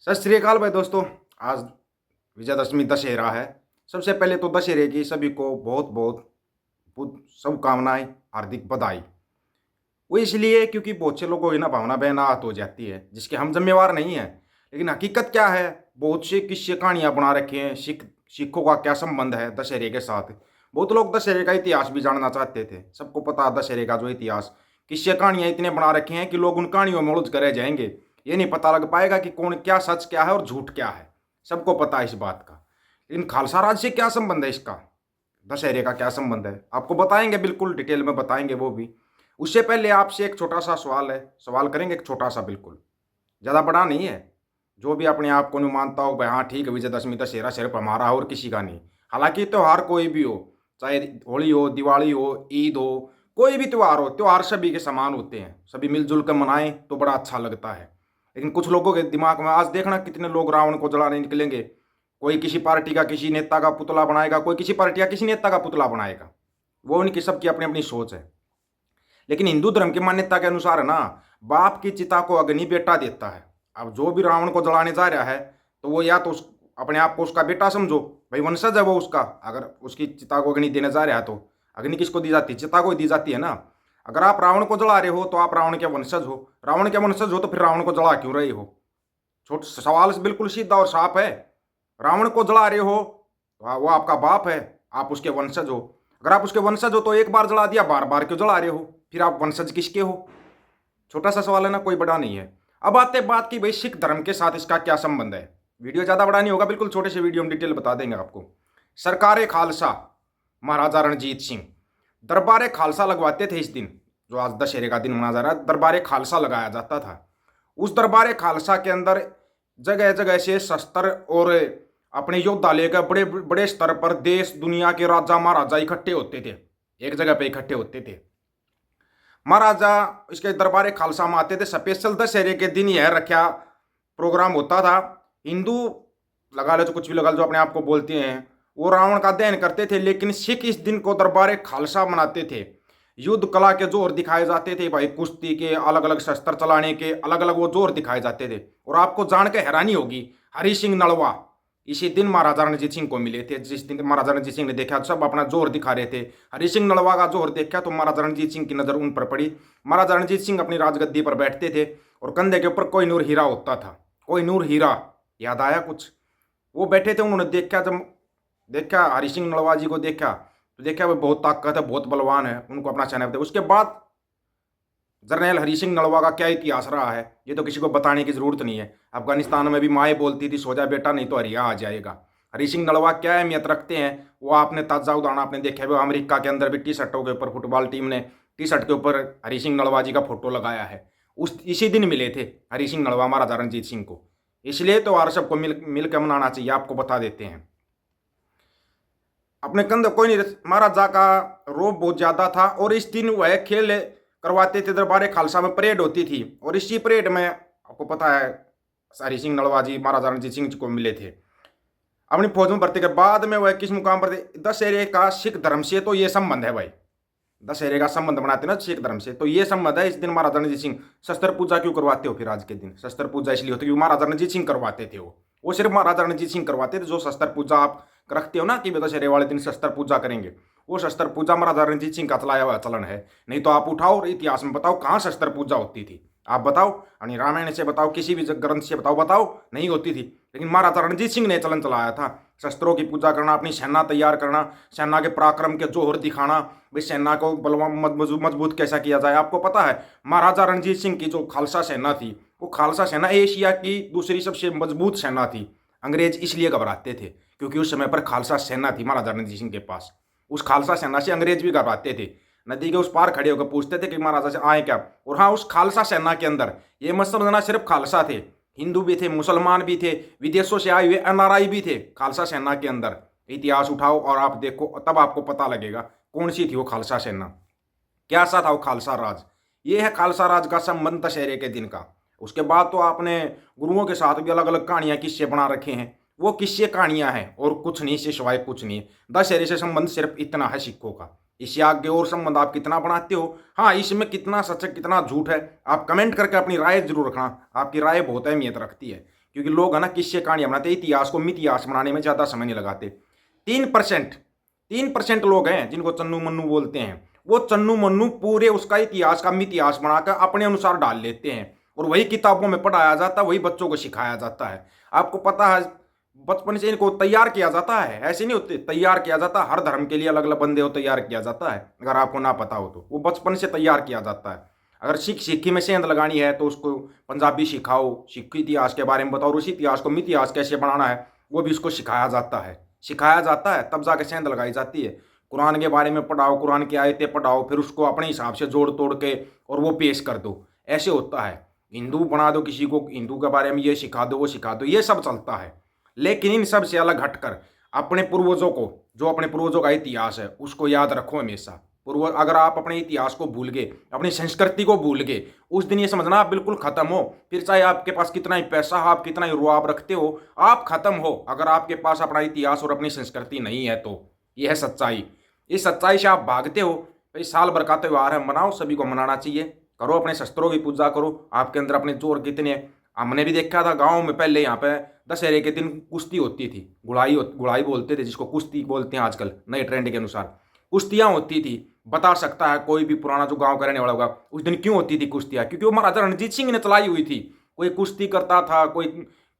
सत श्री अकाल भाई दोस्तों। आज विजयदशमी दशहरा है। सबसे पहले तो दशहरे की सभी को बहुत बहुत शुभकामनाएं, हार्दिक बधाई। वो इसलिए क्योंकि बहुत से लोगों की ना भावना बेनाहत हो जाती है जिसके हम जिम्मेवार नहीं हैं। लेकिन हकीकत क्या है, बहुत से किस्से कहानियां बना रखे हैं। सिखों का क्या संबंध है दशहरे के साथ। बहुत लोग दशहरे का इतिहास भी जानना चाहते थे। सबको पता है दशहरे का जो इतिहास, किस्से कहानियां इतने बना रखे हैं कि लोग उन कहानियों में उलझ कर रह जाएंगे। ये नहीं पता लग पाएगा कि कौन क्या सच क्या है और झूठ क्या है। सबको पता है इस बात का। लेकिन खालसा राज से क्या संबंध है इसका, दशहरे का क्या संबंध है, आपको बताएंगे, बिल्कुल डिटेल में बताएंगे वो भी। उससे पहले आपसे एक छोटा सा सवाल है, सवाल करेंगे एक छोटा सा, बिल्कुल ज़्यादा बड़ा नहीं है। जो भी अपने आप को नहीं मानता हो भाई हाँ ठीक है विजयदशमी दशहरा सिर्फ हमारा और किसी का नहीं। हालांकि त्यौहार कोई भी हो, चाहे होली हो, दिवाली हो, ईद हो, कोई भी त्यौहार हो, त्यौहार सभी के समान होते हैं। सभी मिलजुल कर मनाएं तो बड़ा अच्छा लगता है। लेकिन कुछ लोगों के दिमाग में आज देखना कितने लोग रावण को जलाने निकलेंगे। कोई किसी पार्टी का किसी नेता का पुतला बनाएगा, कोई किसी पार्टी का किसी नेता का पुतला बनाएगा। वो उनकी सबकी अपनी अपनी सोच है। लेकिन हिंदू धर्म की मान्यता के अनुसार है ना, बाप की चिता को अग्नि बेटा देता है। अब जो भी रावण को जलाने जा रहा है तो वो या तो अपने आप को उसका बेटा समझो, भाई वंशज है वो उसका। अगर उसकी चिता को अग्नि देने जा रहा है तो अग्नि किसको दी जाती है, चिता को दी जाती है ना। अगर आप रावण को जला रहे हो तो आप रावण के वंशज हो। रावण के वंशज हो तो फिर रावण को जला क्यों रहे हो। छोट सवाल बिल्कुल सीधा और साफ है। रावण को जला रहे हो तो वो आपका बाप है, आप उसके वंशज हो। अगर आप उसके वंशज हो तो एक बार जला दिया, बार बार क्यों जला रहे हो, फिर आप वंशज किसके हो। छोटा सा सवाल है ना, कोई बड़ा नहीं है। अब आते बात की भाई सिख धर्म के साथ इसका क्या संबंध है। वीडियो ज़्यादा बड़ा नहीं होगा, बिल्कुल छोटे से वीडियो में डिटेल बता देंगे आपको। सरकारे खालसा महाराजा रणजीत सिंह दरबारे खालसा लगवाते थे। इस दिन जो आज दशहरे का दिन मनाया जा रहा है, दरबारे खालसा लगाया जाता था। उस दरबारे खालसा के अंदर जगह जगह से शस्त्र और अपने योद्धा लेकर बड़े बड़े स्तर पर देश दुनिया के राजा महाराजा इकट्ठे होते थे, एक जगह पे इकट्ठे होते थे। महाराजा इसके दरबारे खालसा में आते थे। स्पेशल दशहरे के दिन यह रखा प्रोग्राम होता था। हिंदू लगा लो तो कुछ भी लगा लो, जो अपने आप को बोलते हैं, वो रावण का दहन करते थे। लेकिन सिख इस दिन को दरबारे खालसा मनाते थे। युद्ध कला के जोर दिखाए जाते थे भाई, कुश्ती के, अलग अलग शस्त्र चलाने के अलग अलग वो जोर दिखाए जाते थे। और आपको जान के हैरानी होगी, हरि सिंह नलवा इसी दिन महाराजा रणजीत सिंह को मिले थे। जिस दिन महाराजा रणजीत सिंह ने देखा सब अपना जोर दिखा रहे थे, हरि सिंह नलवा का जोर देखा तो महाराजा रणजीत सिंह की नज़र उन पर पड़ी। महाराजा रणजीत सिंह अपनी राजगद्दी पर बैठते थे और कंधे के ऊपर कोहिनूर हीरा होता था। कोहिनूर हीरा याद आया कुछ। वो बैठे थे, उन्होंने देखा, जब देखा हरि सिंह नलवा जी को देखा तो देखा वो बहुत ताकत है, बहुत बलवान है, उनको अपना चयन। उसके बाद जर्नैल हरि सिंह नलवा का क्या इतिहास रहा है ये तो किसी को बताने की जरूरत नहीं है। अफगानिस्तान में भी माएँ बोलती थी सो जा बेटा नहीं तो हरिया आ जाएगा। हरि सिंह नलवा क्या अहमियत रखते हैं वो आपने ताज़ा उदाहरण आपने देखा है। अमेरिका के अंदर भी टी शर्टों के ऊपर फुटबॉल टीम ने टी शर्ट के ऊपर हरि सिंह नलवा जी का फोटो लगाया है। उस इसी दिन मिले थे हरि सिंह नलवा महाराजा रणजीत सिंह को। इसलिए तो और सबको मिल कर मनाना चाहिए, आपको बता देते हैं। अपने कंधे कोई नहीं, महाराजा का रोब बहुत ज़्यादा था और इस दिन वह खेल करवाते थे। दरबारे खालसा में परेड होती थी और इसी परेड में आपको पता है हरि सिंह नलवा जी महाराजा रणजीत सिंह जी को मिले थे। अपनी फौज में भर्ती के बाद में वह किस मुकाम पर थे। दशहरे का सिख धर्म से तो ये संबंध है भाई, दशहरे का संबंध बनाते ना सिख धर्म से, तो ये संबंध है। इस दिन महाराजा रणजीत सिंह शस्त्र पूजा क्यों करवाते हो फिर आज के दिन। शस्त्र पूजा इसलिए होती है क्योंकि महाराजा रणजीत सिंह करवाते थे। वो सिर्फ महाराजा रणजीत सिंह करवाते थे। जो शस्त्र पूजा आप रखते हो ना कि दशहरे वाले दिन शस्त्र पूजा करेंगे, वो शस्त्र पूजा महाराजा रणजीत सिंह का चलाया हुआ चलन है। नहीं तो आप उठाओ और इतिहास में बताओ कहाँ शस्त्र पूजा होती थी, आप बताओ। यानी रामायण से बताओ, किसी भी ग्रंथ से बताओ नहीं होती थी। लेकिन महाराजा रणजीत सिंह ने चलन चलाया था शस्त्रों की पूजा करना, अपनी सेना तैयार करना, सेना के पराक्रम के जोहर दिखाना, भाई सेना को बलवान मजबूत कैसा किया जाए। आपको पता है महाराजा रणजीत सिंह की जो खालसा सेना थी, वो खालसा सेना एशिया की दूसरी सबसे मजबूत सेना थी। अंग्रेज इसलिए घबराते थे क्योंकि उस समय पर खालसा सेना थी महाराजा रणजीत सिंह के पास। उस खालसा सेना से अंग्रेज भी घबराते थे। नदी के उस पार खड़े होकर पूछते थे कि महाराजा से आए क्या। और हाँ, उस खालसा सेना के अंदर ये मत समझना सिर्फ खालसा थे, हिंदू भी थे, मुसलमान भी थे, विदेशों से आए हुए एनआरआई भी थे खालसा सेना के अंदर। इतिहास उठाओ और आप देखो, तब आपको पता लगेगा कौन सी थी वो खालसा सेना, क्या सा था वो खालसा राज। ये है खालसा राज का संबंध दशहरे के दिन का। उसके बाद तो आपने गुरुओं के साथ भी अलग अलग कहानियां किस्से बना रखे हैं। वो किस्से कहानियां हैं और कुछ नहीं, इससे सिवाय कुछ नहीं है। दशहरे से संबंध सिर्फ इतना है सिखों का। इससे आगे और संबंध आप कितना बनाते हो, हाँ इसमें कितना सच है कितना झूठ है, आप कमेंट करके अपनी राय जरूर रखना। आपकी राय बहुत अहमियत रखती है क्योंकि लोग है ना किस्से कहानियां बनाते, इतिहास को मितिहास बनाने में ज़्यादा समय नहीं लगाते। 3% 3% लोग हैं जिनको चन्नू मन्नू बोलते हैं, वो चन्नू मन्नू पूरे उसका इतिहास का मितिहास बनाकर अपने अनुसार डाल लेते हैं और वही किताबों में पढ़ाया जाता है, वही बच्चों को सिखाया जाता है। आपको पता है बचपन से इनको तैयार किया जाता है, ऐसे नहीं होते, तैयार किया जाता है। हर धर्म के लिए अलग अलग बंदे को तैयार किया जाता है, अगर आपको ना पता हो तो वो बचपन से तैयार किया जाता है। अगर सिक्की में सेंध लगानी है तो उसको पंजाबी सिखाओ, सिख इतिहास के बारे में बताओ, और उसी इतिहास को मितिहास कैसे बनाना है वो भी उसको सिखाया जाता है। सिखाया जाता है तब जाके सेंध लगाई जाती है। कुरान के बारे में पढ़ाओ, कुरान की आयतें पढ़ाओ, फिर उसको अपने हिसाब से जोड़ तोड़ के और वो पेश कर दो, ऐसे होता है। हिंदू बना दो किसी को, हिंदू के बारे में ये सिखा दो वो सिखा दो, ये सब चलता है। लेकिन इन सब से अलग हटकर अपने पूर्वजों को, जो अपने पूर्वजों का इतिहास है उसको याद रखो हमेशा। पूर्वज, अगर आप अपने इतिहास को भूल गए, अपनी संस्कृति को भूल गए, उस दिन ये समझना आप बिल्कुल खत्म हो। फिर चाहे आपके पास कितना ही पैसा हो, आप कितना ही रुआब रखते हो, आप खत्म हो अगर आपके पास अपना इतिहास और अपनी संस्कृति नहीं है तो। यह है सच्चाई। इस सच्चाई से आप भागते हो। भाई साल भर का त्यौहार है, मनाओ, सभी को मनाना चाहिए। करो, अपने शस्त्रों की पूजा करो, आपके अंदर अपने जोर कितने हैं। हमने भी देखा था गाँव में, पहले यहाँ पे दशहरे के दिन कुश्ती होती थी, गुड़ाई बोलते थे जिसको, कुश्ती बोलते हैं आजकल नए ट्रेंड के अनुसार। कुश्तियाँ होती थी। बता सकता है कोई भी पुराना जो गांव का रहने वाला होगा, उस दिन क्यों होती थी कुश्तियाँ? क्योंकि वो महाराजा रणजीत सिंह ने चलाई हुई थी। कोई कुश्ती करता था, कोई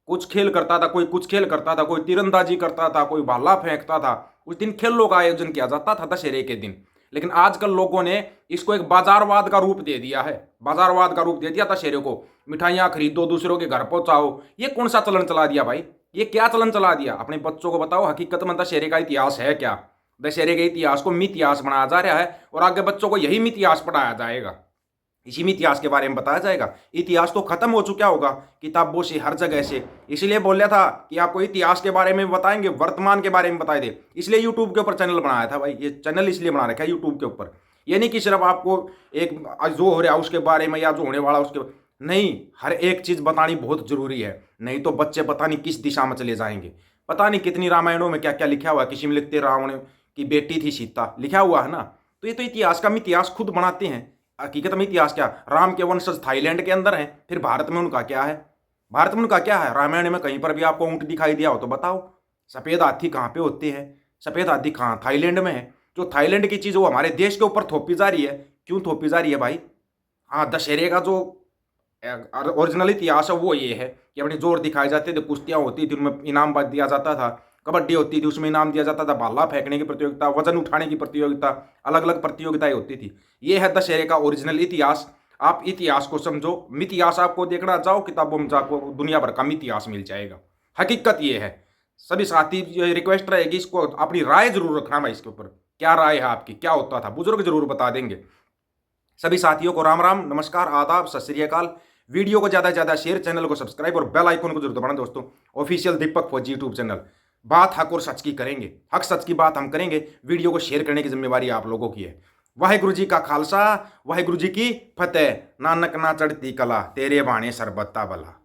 कुछ खेल करता था, कोई कुछ खेल करता था, कोई तीरंदाजी करता था, कोई भाला फेंकता था। उस दिन खेलों का आयोजन किया जाता था दशहरे के दिन। लेकिन आजकल लोगों ने इसको एक बाजारवाद का रूप दे दिया है, बाजारवाद का रूप दे दिया दशहरे को। मिठाइयाँ खरीदो, दूसरों के घर पहुंचाओ, ये कौन सा चलन चला दिया भाई? ये क्या चलन चला दिया? अपने बच्चों को बताओ हकीकत में दशहरे का इतिहास है क्या। दशहरे के इतिहास को मितिहास बनाया जा रहा है और आगे बच्चों को यही मितिहास पढ़ाया जाएगा, इसी मितिहास के बारे में बताया जाएगा। इतिहास तो खत्म हो चुका होगा किताबों से, हर जगह से। इसलिए बोला था कि आपको इतिहास के बारे में बताएंगे, वर्तमान के बारे में बताए दे, इसलिए यूट्यूब के ऊपर चैनल बनाया था भाई। ये चैनल इसलिए बना रखा है यूट्यूब के ऊपर, ये नहीं कि सिर्फ आपको एक जो हो रहा है उसके बारे में या जो होने वाला उसके, नहीं, हर एक चीज़ बतानी बहुत जरूरी है। नहीं तो बच्चे पता नहीं किस दिशा में चले जाएंगे। पता नहीं कितनी रामायणों में क्या क्या लिखा हुआ है, किसी में लिखते रावण की बेटी थी सीता, लिखा हुआ है ना। तो ये तो इतिहास का मितिहास खुद बनाते हैं। हकीकत में इतिहास क्या, राम के वंशज थाईलैंड के अंदर हैं, फिर भारत में उनका क्या है? भारत में उनका क्या है? रामायण में कहीं पर भी आपको ऊँट दिखाई दिया हो तो बताओ। सफ़ेद हाथी कहाँ पे होते हैं? सफ़ेद हाथी कहाँ? थाईलैंड में है। जो थाईलैंड की चीज़ वो हमारे देश के ऊपर थोपी जा रही है। क्यों थोपी जा रही है भाई? हाँ, दशहरे का जो ओरिजिनल इतिहास है वो ये है कि अपने जोर दिखाए जाते थे, कुश्तियाँ होती थी, उनमें इनाम दिया जाता था। कबड्डी होती थी, उसमें इनाम दिया जाता था। भाला फेंकने की प्रतियोगिता, वजन उठाने की प्रतियोगिता, अलग अलग प्रतियोगिताएं होती थी। ये है दशहरे का ओरिजिनल इतिहास। आप इतिहास को समझो। मितिहास आपको देखना, जाओ किताबों में जाको, दुनिया भर का मितिहास मिल जाएगा। हकीकत ये है। सभी साथी रिक्वेस्ट रहेगी, इसको अपनी राय जरूर रखना भाई, इसके ऊपर क्या राय है आपकी, क्या होता था, बुजुर्ग जरूर बता देंगे। सभी साथियों को राम राम, नमस्कार, आदाब, सत श्री अकाल। वीडियो को ज़्यादा से ज़्यादा शेयर, चैनल को सब्सक्राइब और बेल आइकन को जरूर दबाना दोस्तों। ऑफिशियल दीपक फौजी यूट्यूब चैनल। बात हक और सच की करेंगे, हक सच की बात हम करेंगे। वीडियो को शेयर करने की जिम्मेवारी आप लोगों की है। वाहेगुरु जी का खालसा, वाहेगुरु जी की फतेह। नानक ना चढ़ती कला, तेरे बाणे सरबत्ता भला।